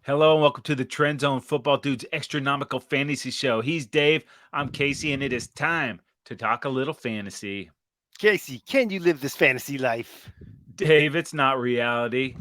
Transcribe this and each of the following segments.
Hello and welcome to the Trendzone Football Dudes Extranomical Fantasy Show. He's Dave, I'm Casey, and it is time to talk a little fantasy. Casey, can you live this fantasy life? Dave, it's not reality,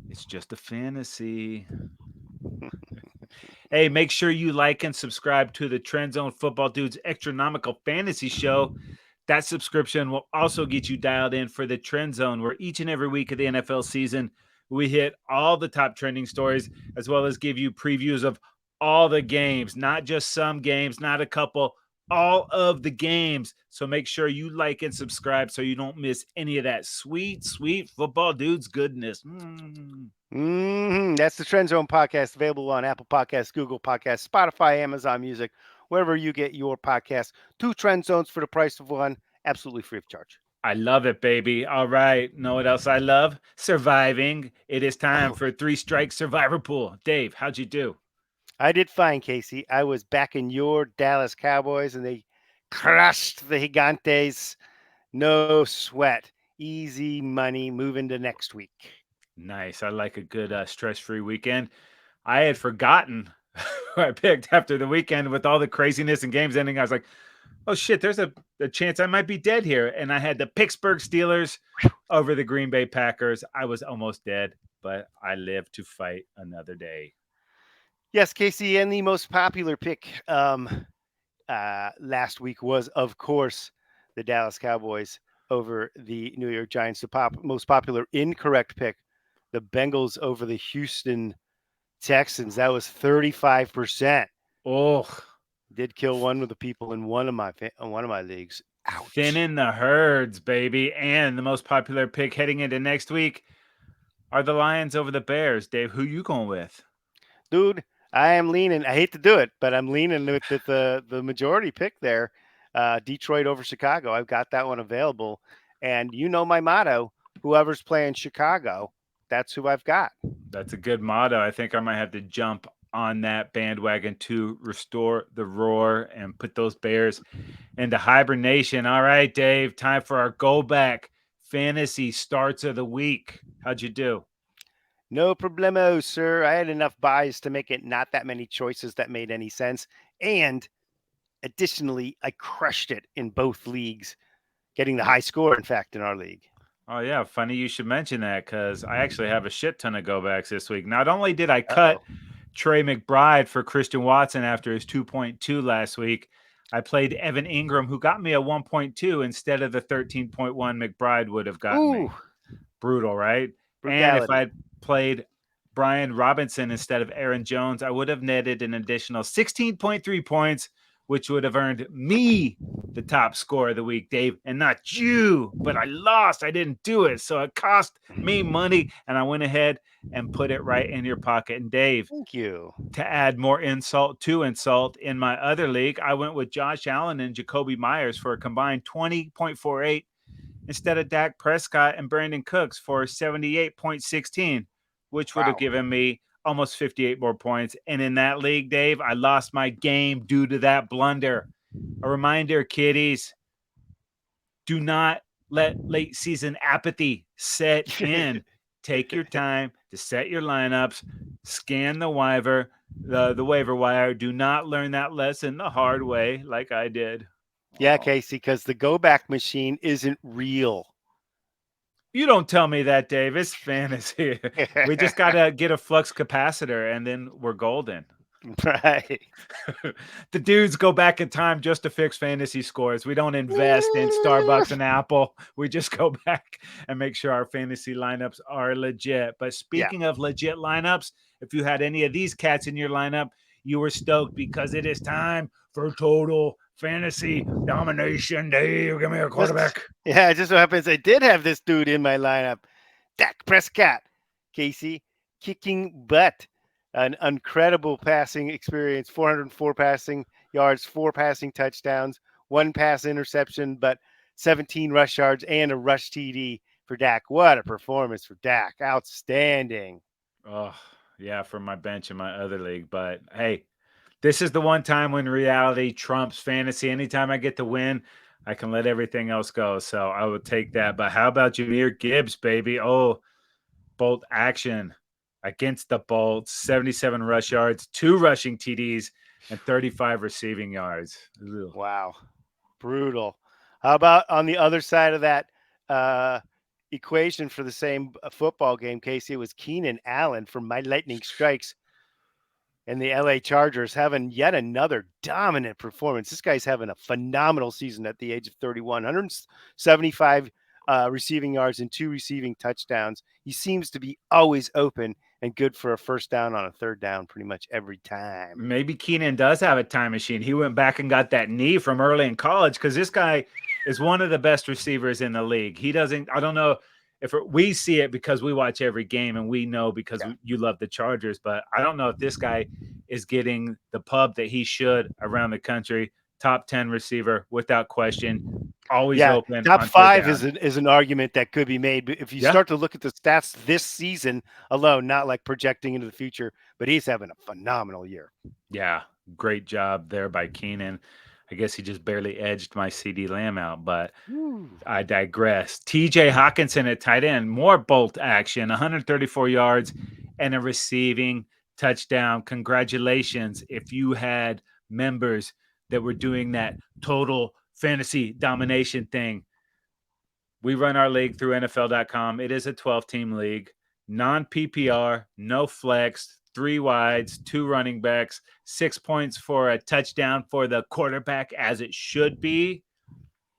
it's just a fantasy. Hey, make sure you like and subscribe to the Trendzone Football Dudes Extranomical Fantasy Show. That subscription will also get you dialed in for the Trend Zone, where each and every week of the NFL season, we hit all the top trending stories, as well as give you previews of all the games, not just some games, not a couple, all of the games. So make sure you like and subscribe so you don't miss any of that sweet, sweet football dudes goodness. That's the Trendzone podcast, available on Apple Podcasts, Google Podcasts, Spotify, Amazon Music, wherever you get your podcasts. 2 Trend Zones for the price of one, absolutely free of charge. I love it, baby. All right. Know what else I love? Surviving. It is time Oh, for Three Strike Survivor Pool. Dave, how'd you do? I did fine, Casey. I was back in your Dallas Cowboys, and they crushed the Gigantes. No sweat. Easy money moving to next week. Nice. I like a good stress-free weekend. I had forgotten who I picked after the weekend with all the craziness and games ending. I was like, oh shit, there's a chance I might be dead here. And I had the Pittsburgh Steelers over the Green Bay Packers. I was almost dead, but I lived to fight another day. Yes, Casey, and the most popular pick last week was, of course, the Dallas Cowboys over the New York Giants. The most popular incorrect pick, the Bengals over the Houston Texans. That was 35%. Oh, Did kill one of the people in one of my leagues. Ouch, thinning the herds, baby. And the most popular pick heading into next week are the Lions over the Bears. Dave, who you going with? dude. I am leaning. I hate to do it, but I'm leaning with the majority pick there. Detroit over Chicago. I've got that one available, and you know my motto: whoever's playing Chicago, that's who I've got. That's a good motto. I think I might have to jump on that bandwagon to restore the roar and put those Bears into hibernation. All right, Dave, time for our go back fantasy starts of the week. How'd you do? No problemo, sir. I had enough buys to make it not that many choices that made any sense. And additionally, I crushed it in both leagues, getting the high score, in fact, in our league. Oh yeah, funny you should mention that because I actually have a shit ton of go backs this week. Not only did I Uh cut oh. Trey McBride for Christian Watson after his 2.2 last week, I played Evan Ingram, who got me a 1.2 instead of the 13.1 McBride would have gotten Ooh, me. Brutal, right? And if I brutality. had played Brian Robinson instead of Aaron Jones, I would have netted an additional 16.3 points, which would have earned me the top score of the week, Dave, and not you. But I lost. I didn't do it. So it cost me money, and I went ahead and put it right in your pocket. And Dave, Thank you. to add more insult to insult, in my other league, I went with Josh Allen and Jacoby Myers for a combined 20.48 instead of Dak Prescott and Brandon Cooks for 78.16, which would have Wow. given me almost 58 more points. And in that league, Dave, I lost my game due to that blunder. A reminder, kiddies, do not let late season apathy set in. Take your time to set your lineups, scan the waiver wire. Do not learn that lesson the hard way like I did. Yeah, Oh. Casey, because the go back machine isn't real. You don't tell me that, Dave. It's fantasy. We just gotta get a flux capacitor and then we're golden. Right. The dudes go back in time just to fix fantasy scores. We don't invest in Starbucks and Apple. We just go back and make sure our fantasy lineups are legit. But Yeah. speaking of legit lineups, if you had any of these cats in your lineup, you were stoked because it is time for total fantasy domination. Dave, give me a Just quarterback. yeah, it just so happens I did have this dude in my lineup. Dak Prescott, Casey, kicking butt. An incredible passing experience, 404 passing yards, 4 passing touchdowns, 1 pass interception, but 17 rush yards and a rush TD for Dak. What a performance for Dak. Outstanding. Oh, yeah, from my bench in my other league. But hey, this is the one time when reality trumps fantasy. Anytime I get to win, I can let everything else go. So I would take that. But how about Jameer Gibbs, baby? Oh, bolt action. against the Bolts, 77 rush yards, 2 rushing TDs, and 35 receiving yards. Ugh. Wow. Brutal. How about on the other side of that equation for the same football game, Casey? It was Keenan Allen from My Lightning Strikes and the LA Chargers having yet another dominant performance. This guy's having a phenomenal season at the age of 31, 175 receiving yards and 2 receiving touchdowns. He seems to be always open and good for a first down on a third down pretty much every time. Maybe Keenan does have a time machine. He went back and got that knee from early in college because this guy is one of the best receivers in the league. He doesn't, I don't know if we see it because we watch every game and we know because you love the Chargers, but I don't know if this guy is getting the pub that he should around the country. Top 10 receiver without question. Always open. Top 5 is an argument that could be made. But if you start to look at the stats this season alone, not like projecting into the future, but he's having a phenomenal year. Yeah, great job there by Keenan. I guess he just barely edged my CD Lamb out, but I digress. TJ Hawkinson at tight end, more bolt action, 134 yards and a receiving touchdown. Congratulations if you had members that were doing that total fantasy domination thing. We run our league through NFL.com. It is a 12-team league, non-PPR, no flex, 3 wides, 2 running backs, 6 points for a touchdown for the quarterback, as it should be.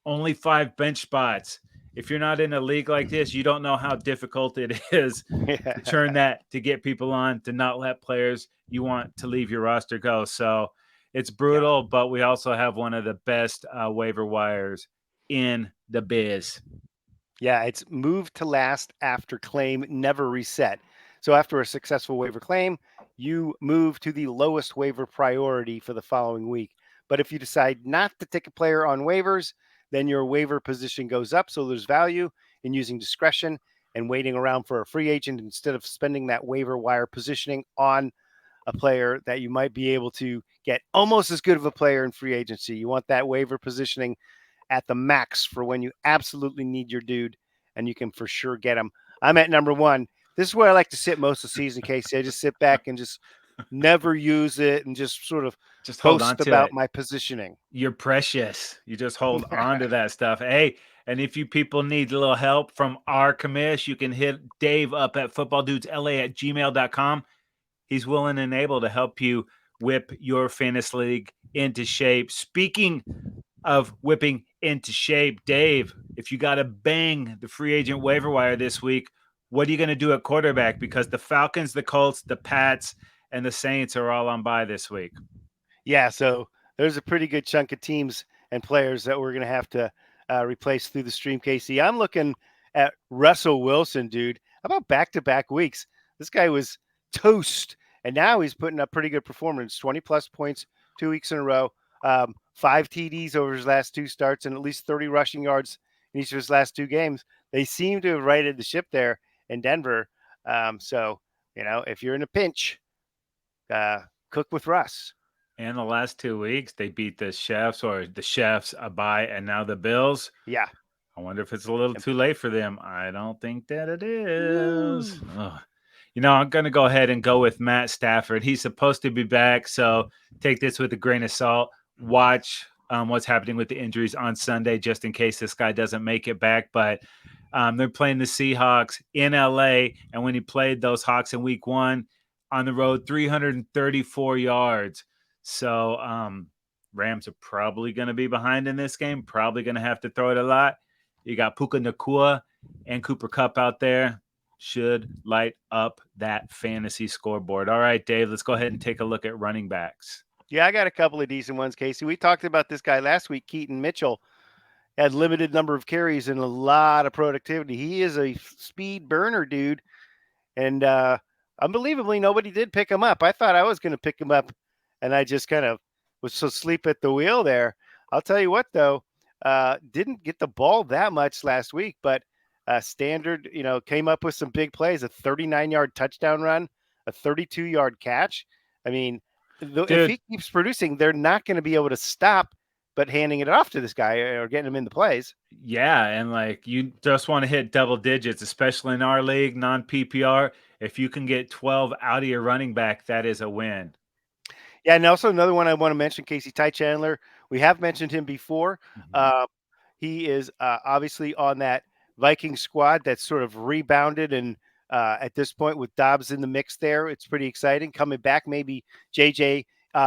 Only 5 bench spots. If you're not in a league like this, you don't know how difficult it is to turn that, to get people on, to not let players you want to leave your roster go. So it's brutal, but we also have one of the best waiver wires in the biz. Yeah, it's moved to last after claim never reset. So after a successful waiver claim, you move to the lowest waiver priority for the following week. But if you decide not to take a player on waivers, then your waiver position goes up. So there's value in using discretion and waiting around for a free agent instead of spending that waiver wire positioning on a player that you might be able to get almost as good of a player in free agency. You want that waiver positioning at the max for when you absolutely need your dude, and you can for sure get him. I'm at number 1. This is where I like to sit most of the season, Casey. I just sit back and just never use it and just sort of just hold boast on to about it. my positioning. You're precious. You just hold on to that stuff. Hey, and if you people need a little help from our commish, you can hit Dave up at footballdudesla@gmail.com. He's willing and able to help you whip your fantasy league into shape. Speaking of whipping into shape, Dave, if you got to bang the free agent waiver wire this week, what are you going to do at quarterback? Because the Falcons, the Colts, the Pats, and the Saints are all on bye this week. Yeah, so there's a pretty good chunk of teams and players that we're going to have to replace through the stream, Casey. I'm looking at Russell Wilson, dude. How about back-to-back weeks? This guy was toast, and now he's putting up pretty good performance, 20-plus points 2 weeks in a row, 5 TDs over his last 2 starts, and at least 30 rushing yards in each of his last 2 games. They seem to have righted the ship there in Denver. So, if you're in a pinch, cook with Russ. And the last 2 weeks, they beat the Chefs a bye, and now the Bills. Yeah. I wonder if it's a little too late for them. I don't think that it is. I'm going to go ahead and go with Matt Stafford. He's supposed to be back, so take this with a grain of salt. Watch what's happening with the injuries on Sunday, just in case this guy doesn't make it back. But they're playing the Seahawks in LA, and when he played those Hawks in week 1 on the road, 334 yards. So Rams are probably going to be behind in this game, probably going to have to throw it a lot. You got Puka Nacua and Cooper Kupp out there. Should light up that fantasy scoreboard. All right, Dave, let's go ahead and take a look at running backs. Yeah, I got a couple of decent ones, Casey. We talked about this guy last week, Keaton Mitchell. Had limited number of carries and a lot of productivity. He is a speed burner, dude. And unbelievably, nobody did pick him up. I thought I was going to pick him up, and I just kind of was asleep at the wheel there. I'll tell you what, though, didn't get the ball that much last week, but Standard, came up with some big plays, a 39-yard touchdown run, a 32-yard catch. I mean, if he keeps producing, they're not going to be able to stop but handing it off to this guy or getting him in the plays. Yeah, and you just want to hit double digits, especially in our league, non-PPR. If you can get 12 out of your running back, that is a win. Yeah, and also another one I want to mention, Casey Ty Chandler. We have mentioned him before. Mhm. He is obviously on that Viking squad that's sort of rebounded, and at this point with Dobbs in the mix there, it's pretty exciting. Coming back, maybe JJ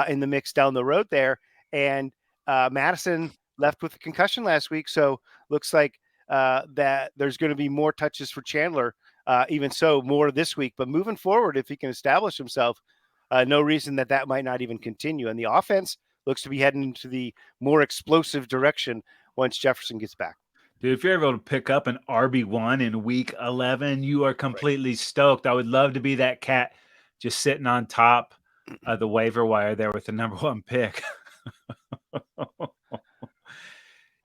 in the mix down the road there, and Madison left with a concussion last week, so looks like that there's going to be more touches for Chandler. Even so, more this week. But moving forward, if he can establish himself, no reason that might not even continue. And the offense looks to be heading into the more explosive direction once Jefferson gets back. Dude, if you're able to pick up an RB1 in week 11, you are Right. completely stoked. I would love to be that cat just sitting on top of the waiver wire there with the number 1 pick.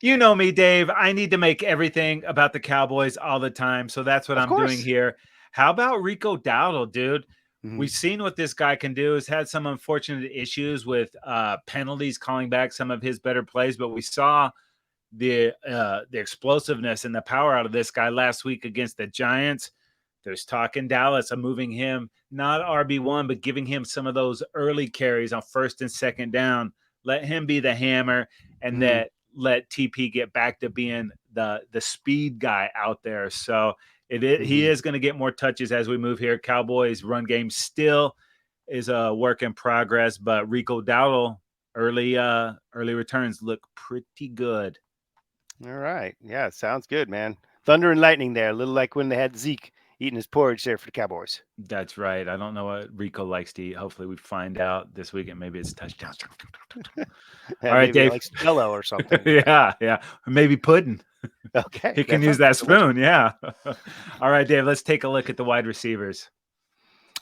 You know me, Dave. I need to make everything about the Cowboys all the time. So that's what Of I'm doing course. here. How about Rico Dowdle, dude? Mm-hmm. We've seen what this guy can do. He's had some unfortunate issues with penalties calling back some of his better plays, but we saw the explosiveness and the power out of this guy last week against the Giants. There's talk in Dallas of moving him, not RB1, but giving him some of those early carries on first and second down. Let him be the hammer, and Mm-hmm. that let TP get back to being the speed guy out there. So he Mm-hmm. is going to get more touches as we move here. Cowboys run game still is a work in progress, but Rico Dowdle early returns look pretty good. All right. Yeah, sounds good, man. Thunder and lightning there, a little like when they had Zeke eating his porridge there for the Cowboys. That's right. I don't know what Rico likes to eat. Hopefully, we find out this weekend. Maybe it's touchdowns. Yeah, All right, maybe Dave. like Jello or something. Yeah, yeah. Maybe pudding. Okay, He can that use sounds that delicious. spoon. Yeah. All right, Dave. Let's take a look at the wide receivers.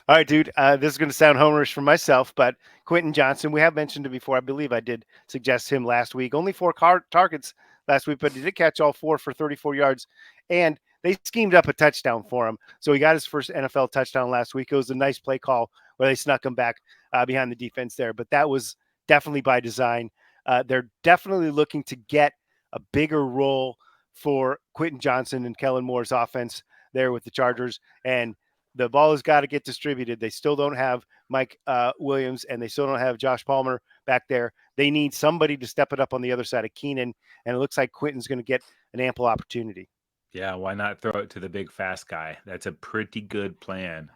All right, dude. This is going to sound homerish for myself, but Quentin Johnson, we have mentioned it before. I believe I did suggest him last week. Only 4 targets last week, but he did catch all 4 for 34 yards. And they schemed up a touchdown for him. So he got his first NFL touchdown last week. It was a nice play call where they snuck him back behind the defense there. But that was definitely by design. They're definitely looking to get a bigger role for Quentin Johnson and Kellen Moore's offense there with the Chargers. And the ball has got to get distributed. They still don't have Mike Williams, and they still don't have Josh Palmer back there. They need somebody to step it up on the other side of Keenan, and it looks like Quentin's going to get an ample opportunity. Yeah, why not throw it to the big fast guy? That's a pretty good plan.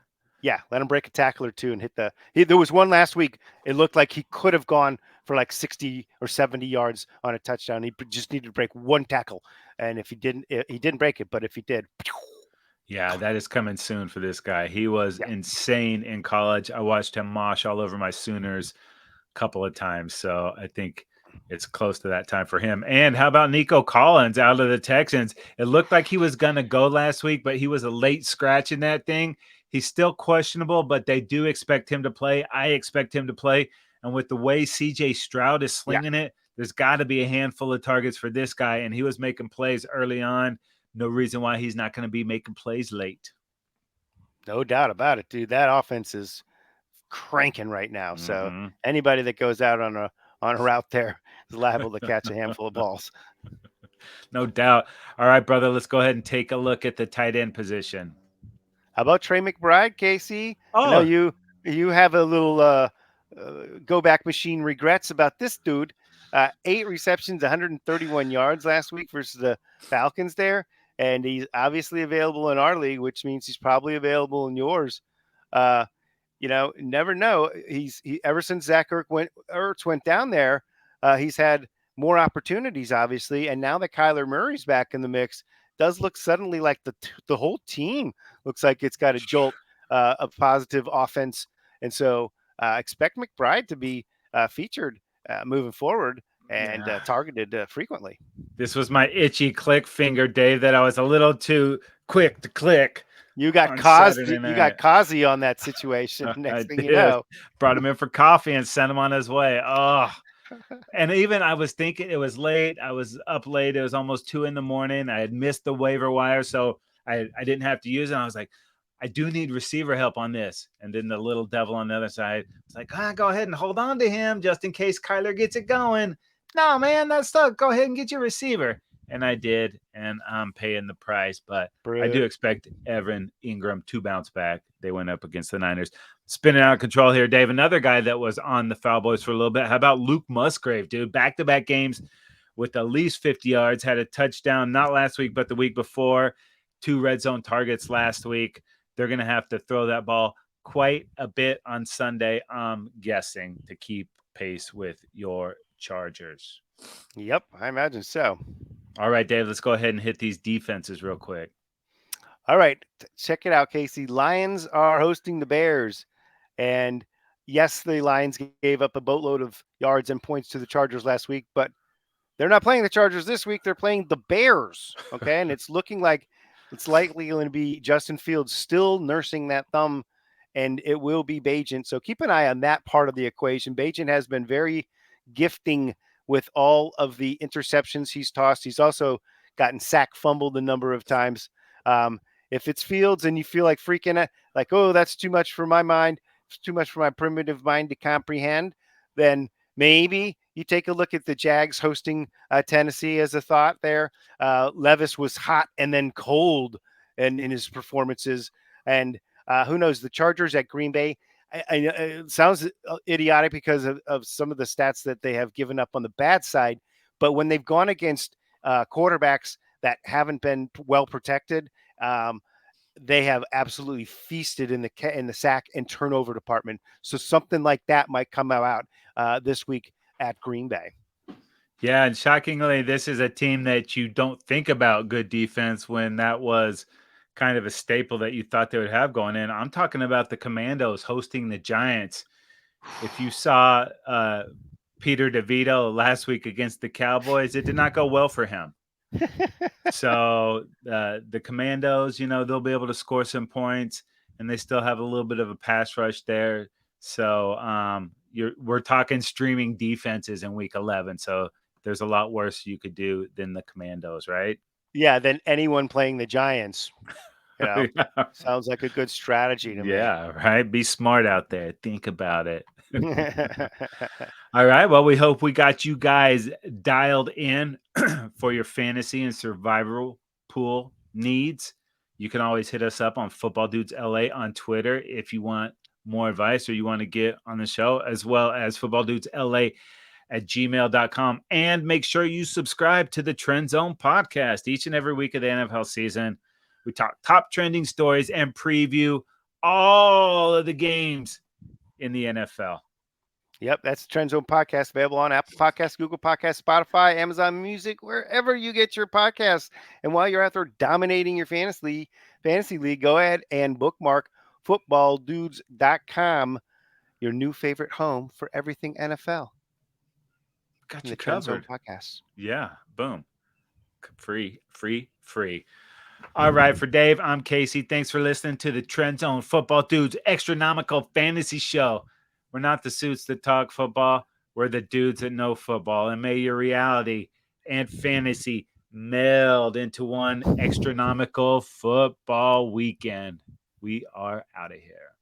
Yeah, let him break a tackle or two and hit the. There was one last week. It looked like he could have gone for like 60 or 70 yards on a touchdown. He just needed to break one tackle, and if he didn't break it. But if he did, Yeah, that is coming soon for this guy. He was yeah, insane in college. I watched him mosh all over my Sooners a couple of times. So I think it's close to that time for him. And how about Nico Collins out of the Texans? It looked like he was going to go last week, but he was a late scratch in that thing. He's still questionable, but they do expect him to play. I expect him to play. And with the way CJ Stroud is yeah, slinging it, there's got to be a handful of targets for this guy. And he was making plays early on. No reason why he's not going to be making plays late. no doubt about it, dude. That offense is cranking right now. So Mm-hmm. anybody that goes out on a route there is liable to catch a handful of balls. No doubt. All right, brother, let's go ahead and take a look at the tight end position. How about Trey McBride, Casey? I know Oh, you have a little go back machine regrets about this dude. 8 receptions, 131 yards last week versus the Falcons there, and he's obviously available in our league, which means he's probably available in yours. Uh, never know. He ever since Ertz went down there, he's had more opportunities, obviously, and now that Kyler Murray's back in the mix, does look suddenly like the whole team looks like it's got a jolt of positive offense, and so expect McBride to be featured moving forward and yeah. targeted frequently. This was my itchy click finger, Dave, that I was a little too quick to click You got on Saturday You got night. Kazi on that situation. I Next thing you did. know, Brought him in for coffee and sent him on his way. Oh, and even I was thinking it was late. I was up late. It was almost 2 in the morning. I had missed the waiver wire, so I didn't have to use it. I was like, I do need receiver help on this. And then the little devil on the other side was like, go ahead and hold on to him just in case Kyler gets it going. No, man, that's stuck. Go ahead and get your receiver. and I did, and I'm paying the price. But I do Bruh. expect Evan Ingram to bounce back. They went up against the Niners. Spinning out of control here, Dave. Another guy that was on the Foul Boys for a little bit. How about Luke Musgrave, dude? Back-to-back games with at least 50 yards. Had a touchdown, not last week, but the week before. 2 red zone targets last week. They're going to have to throw that ball quite a bit on Sunday, I'm guessing, to keep pace with your Chargers. Yep, I imagine so. All right, Dave, let's go ahead and hit these defenses real quick. All right, check it out, Casey. Lions are hosting the Bears. And yes, the Lions gave up a boatload of yards and points to the Chargers last week, but they're not playing the Chargers this week. They're playing the Bears. Okay. And it's looking like it's likely going to be Justin Fields still nursing that thumb, and it will be Bagent. So keep an eye on that part of the equation. Bagent has been very gifting with all of the interceptions he's tossed. He's also gotten sack fumbled a number of times. If it's Fields and you feel like freaking out, like, oh, that's too much for my mind, it's too much for my primitive mind to comprehend, then maybe you take a look at the Jags hosting Tennessee as a thought there. Levis was hot and then cold in his performances. And who knows, the Chargers at Green Bay. It sounds idiotic because of some of the stats that they have given up on the bad side. But when they've gone against quarterbacks that haven't been well protected, they have absolutely feasted in the sack and turnover department. So something like that might come out this week at Green Bay. Yeah, and shockingly, this is a team that you don't think about good defense when that was kind of a staple that you thought they would have going in. I'm talking about the Commandos hosting the Giants. If you saw Peter DeVito last week against the Cowboys, it did not go well for him. So the Commandos, they'll be able to score some points, and they still have a little bit of a pass rush there. So we're talking streaming defenses in Week 11. So there's a lot worse you could do than the Commandos, right? Yeah, than anyone playing the Giants. Sounds like a good strategy to me. Yeah, right. Be smart out there. Think about it. All right. Well, we hope we got you guys dialed in for your fantasy and survival pool needs. You can always hit us up on Football Dudes LA on Twitter if you want more advice or you want to get on the show, as well as Football Dudes LA at gmail.com. And make sure you subscribe to the Trendzone podcast each and every week of the NFL season. We talk top trending stories and preview all of the games in the NFL. Yep, that's the Trendzone podcast, available on Apple Podcasts, Google Podcasts, Spotify, Amazon Music, wherever you get your podcasts. And while you're out there dominating your fantasy league, go ahead and bookmark footballdudes.com, your new favorite home for everything NFL. Got in you the Trendzone covered. podcast. Yeah, boom. Free. All right, for Dave, I'm Casey. Thanks for listening to the Trendzone Football Dudes Extranomical Fantasy Show. We're not the suits that talk football. We're the dudes that know football. And may your reality and fantasy meld into one extranomical football weekend. We are out of here.